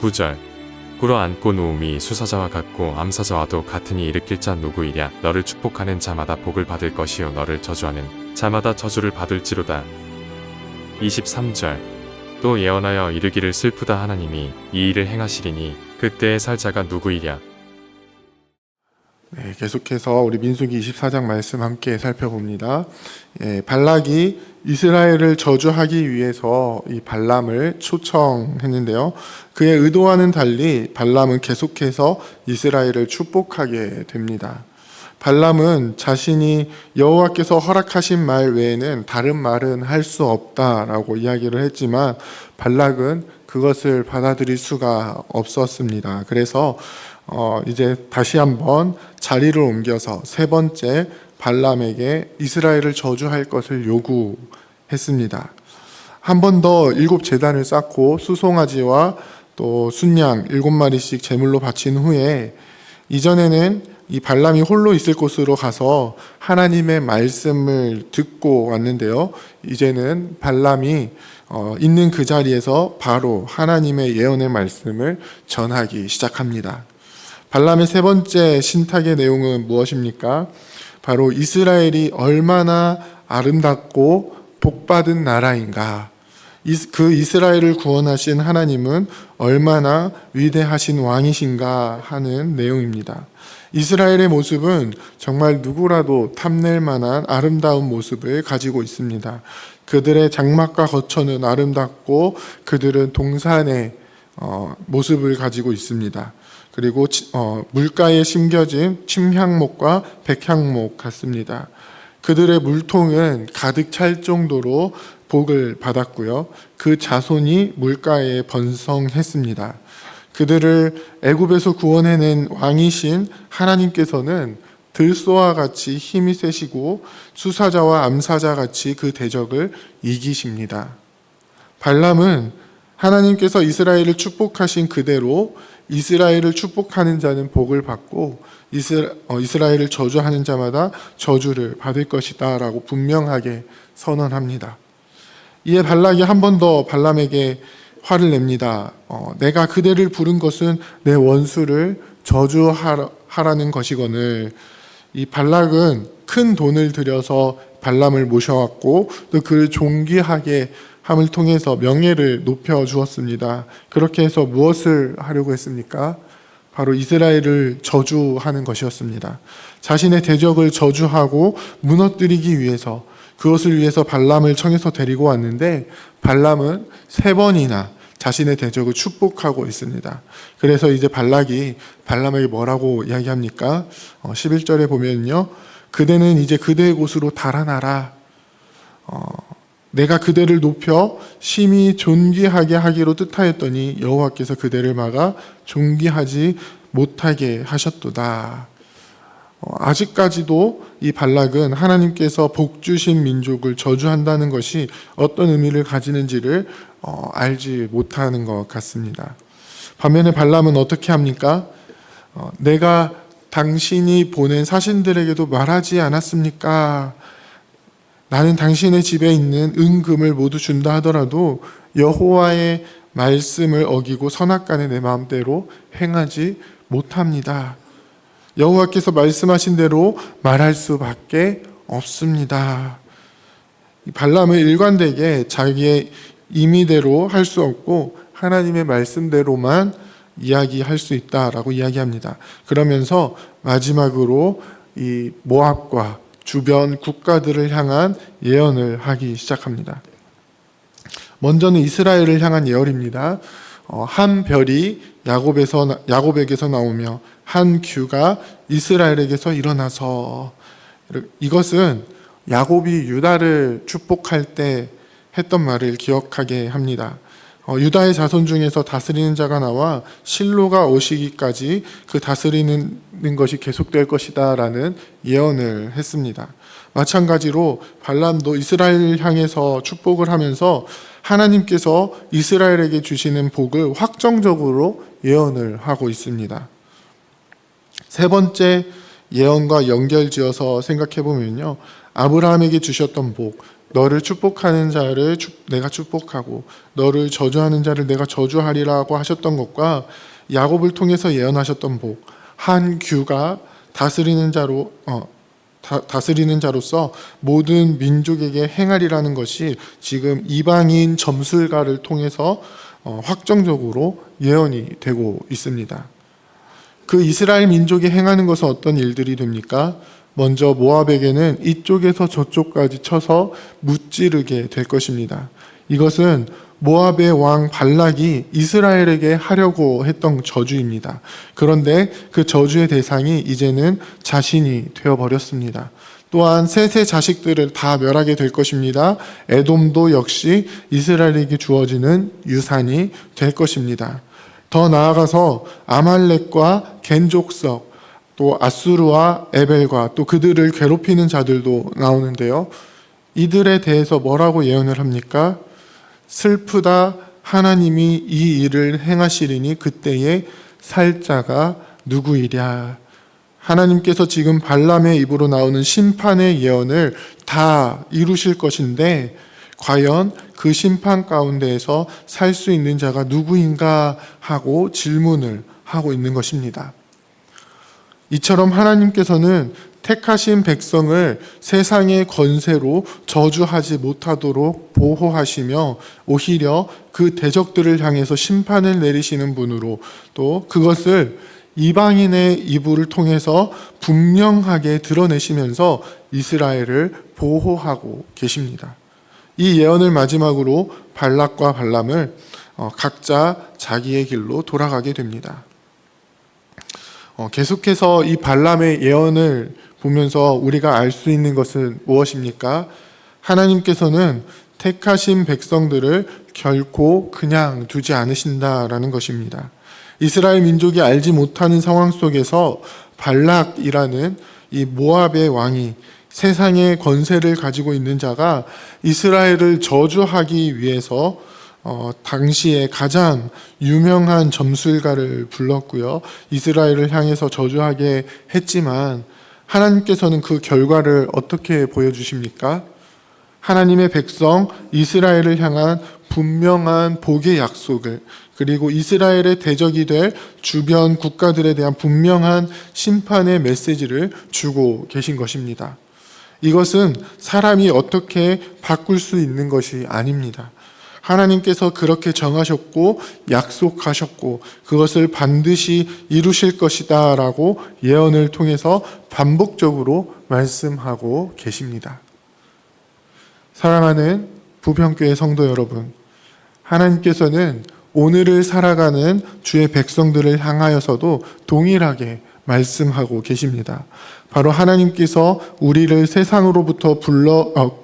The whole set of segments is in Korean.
19절 꿇어앉고 누움이 수사자와 같고 암사자와도 같으니 일으킬 자 누구이랴. 너를 축복하는 자마다 복을 받을 것이요 너를 저주하는 자마다 저주를 받을지로다. 23절 또 예언하여 이르기를 슬프다 하나님이 이 일을 행하시리니 그때에 살 자가 누구이랴. 네, 계속해서 우리 민수기 24장 말씀 함께 살펴봅니다. 발락이 이스라엘을 저주하기 위해서 이 발람을 초청했는데요. 그의 의도와는 달리 발람은 계속해서 이스라엘을 축복하게 됩니다. 발람은 자신이 여호와께서 허락하신 말 외에는 다른 말은 할 수 없다라고 이야기를 했지만 발락은 그것을 받아들일 수가 없었습니다. 그래서 이제 다시 한번 자리를 옮겨서 세 번째 발람에게 이스라엘을 저주할 것을 요구했습니다. 한 번 더 7제단을 쌓고 수송아지와 또 순양 7마리씩 제물로 바친 후에 이전에는 이 발람이 홀로 있을 곳으로 가서 하나님의 말씀을 듣고 왔는데요. 이제는 발람이 있는 그 자리에서 바로 하나님의 예언의 말씀을 전하기 시작합니다. 발람의 세 번째 신탁의 내용은 무엇입니까? 바로 이스라엘이 얼마나 아름답고 복받은 나라인가, 그 이스라엘을 구원하신 하나님은 얼마나 위대하신 왕이신가 하는 내용입니다. 이스라엘의 모습은 정말 누구라도 탐낼 만한 아름다운 모습을 가지고 있습니다. 그들의 장막과 거처는 아름답고 그들은 동산의 모습을 가지고 있습니다. 그리고 물가에 심겨진 침향목과 백향목 같습니다. 그들의 물통은 가득 찰 정도로 복을 받았고요. 그 자손이 물가에 번성했습니다. 그들을 애굽에서 구원해낸 왕이신 하나님께서는 들소와 같이 힘이 세시고 수사자와 암사자 같이 그 대적을 이기십니다. 발람은 하나님께서 이스라엘을 축복하신 그대로 이스라엘을 축복하는 자는 복을 받고 이스라엘을 저주하는 자마다 저주를 받을 것이다 라고 분명하게 선언합니다. 이에 발락이 한 번 더 발람에게 화를 냅니다. 내가 그대를 부른 것은 내 원수를 저주하라는 것이거늘. 이 발락은 큰 돈을 들여서 발람을 모셔왔고 또 그를 존귀하게 함을 통해서 명예를 높여 주었습니다. 그렇게 해서 무엇을 하려고 했습니까? 바로 이스라엘을 저주하는 것이었습니다. 자신의 대적을 저주하고 무너뜨리기 위해서, 그것을 위해서 발람을 청해서 데리고 왔는데 발람은 3번이나 자신의 대적을 축복하고 있습니다. 그래서 이제 발락이 발람에게 뭐라고 이야기합니까? 11절에 보면요, 그대는 이제 그대의 곳으로 달아나라. 내가 그대를 높여 심히 존귀하게 하기로 뜻하였더니 여호와께서 그대를 막아 존귀하지 못하게 하셨도다. 아직까지도 이 발락은 하나님께서 복 주신 민족을 저주한다는 것이 어떤 의미를 가지는지를 알지 못하는 것 같습니다. 반면에 발람은 어떻게 합니까? 내가 당신이 보낸 사신들에게도 말하지 않았습니까? 나는 당신의 집에 있는 은금을 모두 준다 하더라도 여호와의 말씀을 어기고 선악간에 내 마음대로 행하지 못합니다. 여호와께서 말씀하신 대로 말할 수밖에 없습니다. 발람은 일관되게 자기의 임의대로 할 수 없고 하나님의 말씀대로만 이야기할 수 있다라고 이야기합니다. 그러면서 마지막으로 이 모압과 주변 국가들을 향한 예언을 하기 시작합니다. 먼저는 이스라엘을 향한 예언입니다. 한 별이 야곱에게서 나오며 한 규가 이스라엘에게서 일어나서, 이것은 야곱이 유다를 축복할 때 했던 말을 기억하게 합니다. 유다의 자손 중에서 다스리는 자가 나와 실로가 오시기까지 그 다스리는 것이 계속될 것이다 라는 예언을 했습니다. 마찬가지로 발람도 이스라엘을 향해서 축복을 하면서 하나님께서 이스라엘에게 주시는 복을 확정적으로 예언을 하고 있습니다. 세 번째 예언과 연결지어서 생각해 보면요, 아브라함에게 주셨던 복, 너를 축복하는 자를 내가 축복하고 너를 저주하는 자를 내가 저주하리라고 하셨던 것과 야곱을 통해서 예언하셨던 복, 한 규가 다스리는 자로서 모든 민족에게 행하리라는 것이 지금 이방인 점술가를 통해서 확정적으로 예언이 되고 있습니다. 그 이스라엘 민족이 행하는 것은 어떤 일들이 됩니까? 먼저 모압에게는 이쪽에서 저쪽까지 쳐서 무찌르게 될 것입니다. 이것은 모압의 왕 발락이 이스라엘에게 하려고 했던 저주입니다. 그런데 그 저주의 대상이 이제는 자신이 되어버렸습니다. 또한 셋의 자식들을 다 멸하게 될 것입니다. 에돔도 역시 이스라엘에게 주어지는 유산이 될 것입니다. 더 나아가서 아말렉과 겐족석, 또 아수르와 에벨과 또 그들을 괴롭히는 자들도 나오는데요. 이들에 대해서 뭐라고 예언을 합니까? 슬프다, 하나님이 이 일을 행하시리니 그때에 살 자가 누구이랴. 하나님께서 지금 발람의 입으로 나오는 심판의 예언을 다 이루실 것인데 과연 그 심판 가운데에서 살 수 있는 자가 누구인가 하고 질문을 하고 있는 것입니다. 이처럼 하나님께서는 택하신 백성을 세상의 권세로 저주하지 못하도록 보호하시며 오히려 그 대적들을 향해서 심판을 내리시는 분으로 또 그것을 이방인의 이불을 통해서 분명하게 드러내시면서 이스라엘을 보호하고 계십니다. 이 예언을 마지막으로 발락과 발람을 각자 자기의 길로 돌아가게 됩니다. 계속해서 이 발람의 예언을 보면서 우리가 알 수 있는 것은 무엇입니까? 하나님께서는 택하신 백성들을 결코 그냥 두지 않으신다라는 것입니다. 이스라엘 민족이 알지 못하는 상황 속에서 발락이라는 이 모압의 왕이 세상의 권세를 가지고 있는 자가 이스라엘을 저주하기 위해서 당시에 가장 유명한 점술가를 불렀고요. 이스라엘을 향해서 저주하게 했지만 하나님께서는 그 결과를 어떻게 보여주십니까? 하나님의 백성 이스라엘을 향한 분명한 복의 약속을 그리고 이스라엘의 대적이 될 주변 국가들에 대한 분명한 심판의 메시지를 주고 계신 것입니다. 이것은 사람이 어떻게 바꿀 수 있는 것이 아닙니다. 하나님께서 그렇게 정하셨고 약속하셨고 그것을 반드시 이루실 것이다 라고 예언을 통해서 반복적으로 말씀하고 계십니다. 사랑하는 부평교회 성도 여러분, 하나님께서는 오늘을 살아가는 주의 백성들을 향하여서도 동일하게 말씀하고 계십니다. 바로 하나님께서 우리를 세상으로부터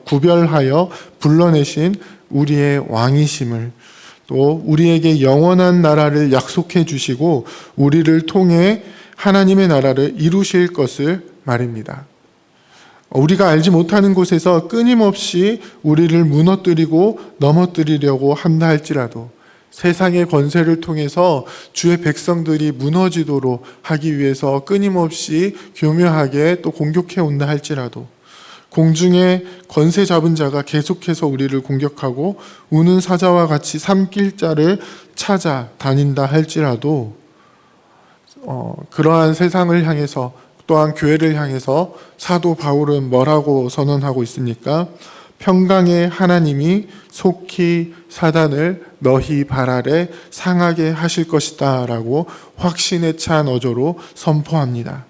구별하여 불러내신 우리의 왕이심을 또 우리에게 영원한 나라를 약속해 주시고 우리를 통해 하나님의 나라를 이루실 것을 말입니다. 우리가 알지 못하는 곳에서 끊임없이 우리를 무너뜨리고 넘어뜨리려고 한다 할지라도 세상의 권세를 통해서 주의 백성들이 무너지도록 하기 위해서 끊임없이 교묘하게 또 공격해 온다 할지라도 공중에 권세 잡은 자가 계속해서 우리를 공격하고 우는 사자와 같이 삼킬 자를 찾아 다닌다 할지라도 그러한 세상을 향해서 또한 교회를 향해서 사도 바울은 뭐라고 선언하고 있습니까? 평강의 하나님이 속히 사단을 너희 발 아래 상하게 하실 것이다 라고 확신에 찬 어조로 선포합니다.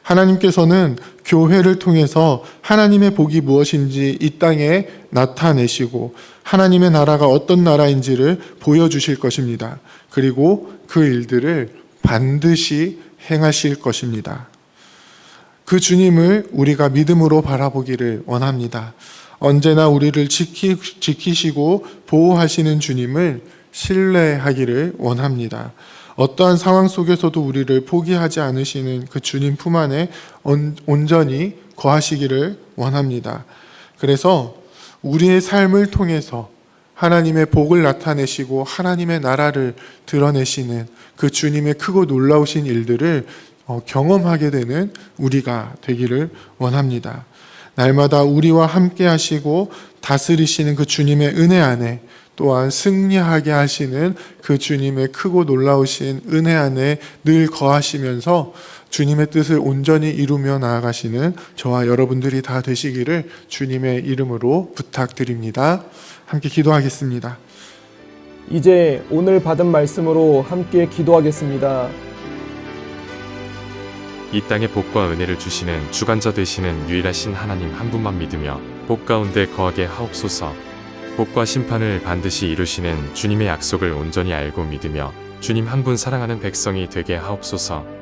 하나님께서는 교회를 통해서 하나님의 복이 무엇인지 이 땅에 나타내시고 하나님의 나라가 어떤 나라인지를 보여주실 것입니다. 그리고 그 일들을 반드시 행하실 것입니다. 그 주님을 우리가 믿음으로 바라보기를 원합니다. 언제나 우리를 지키시고 보호하시는 주님을 신뢰하기를 원합니다. 어떠한 상황 속에서도 우리를 포기하지 않으시는 그 주님 품 안에 온전히 거하시기를 원합니다. 그래서 우리의 삶을 통해서 하나님의 복을 나타내시고 하나님의 나라를 드러내시는 그 주님의 크고 놀라우신 일들을 경험하게 되는 우리가 되기를 원합니다. 날마다 우리와 함께 하시고 다스리시는 그 주님의 은혜 안에, 또한 승리하게 하시는 그 주님의 크고 놀라우신 은혜 안에 늘 거하시면서 주님의 뜻을 온전히 이루며 나아가시는 저와 여러분들이 다 되시기를 주님의 이름으로 부탁드립니다. 함께 기도하겠습니다. 이제 오늘 받은 말씀으로 함께 기도하겠습니다. 이 땅에 복과 은혜를 주시는 주관자 되시는 유일하신 하나님 한 분만 믿으며 복 가운데 거하게 하옵소서. 복과 심판을 반드시 이루시는 주님의 약속을 온전히 알고 믿으며 주님 한 분 사랑하는 백성이 되게 하옵소서.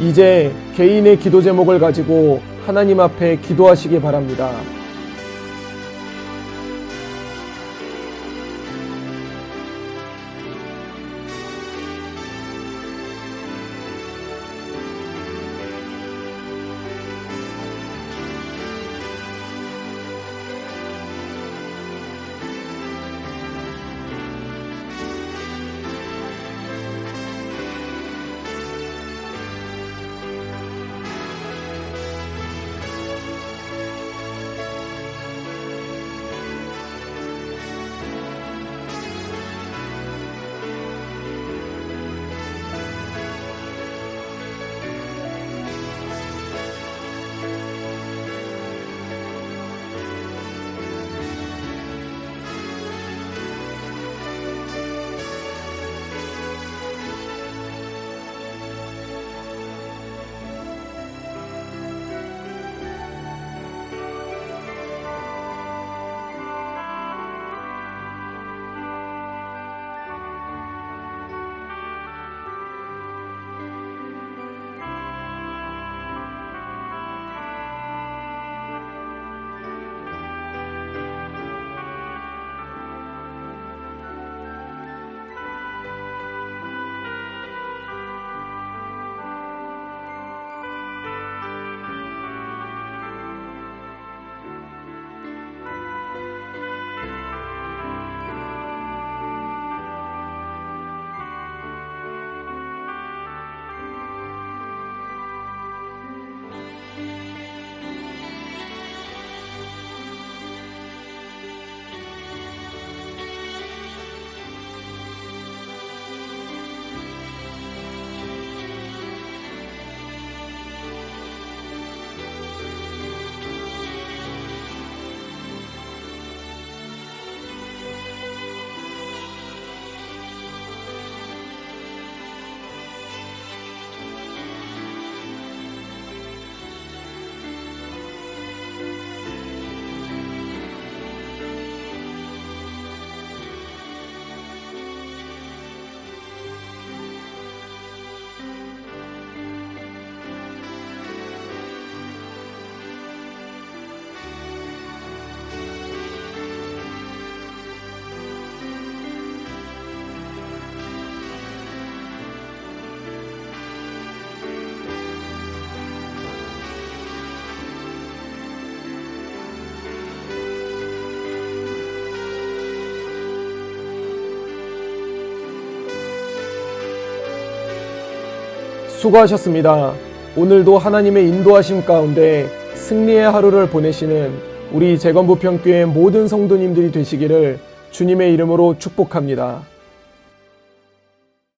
이제 개인의 기도 제목을 가지고 하나님 앞에 기도하시기 바랍니다. 수고하셨습니다. 오늘도 하나님의 인도하심 가운데 승리의 하루를 보내시는 우리 재건부평교회 모든 성도님들이 되시기를 주님의 이름으로 축복합니다.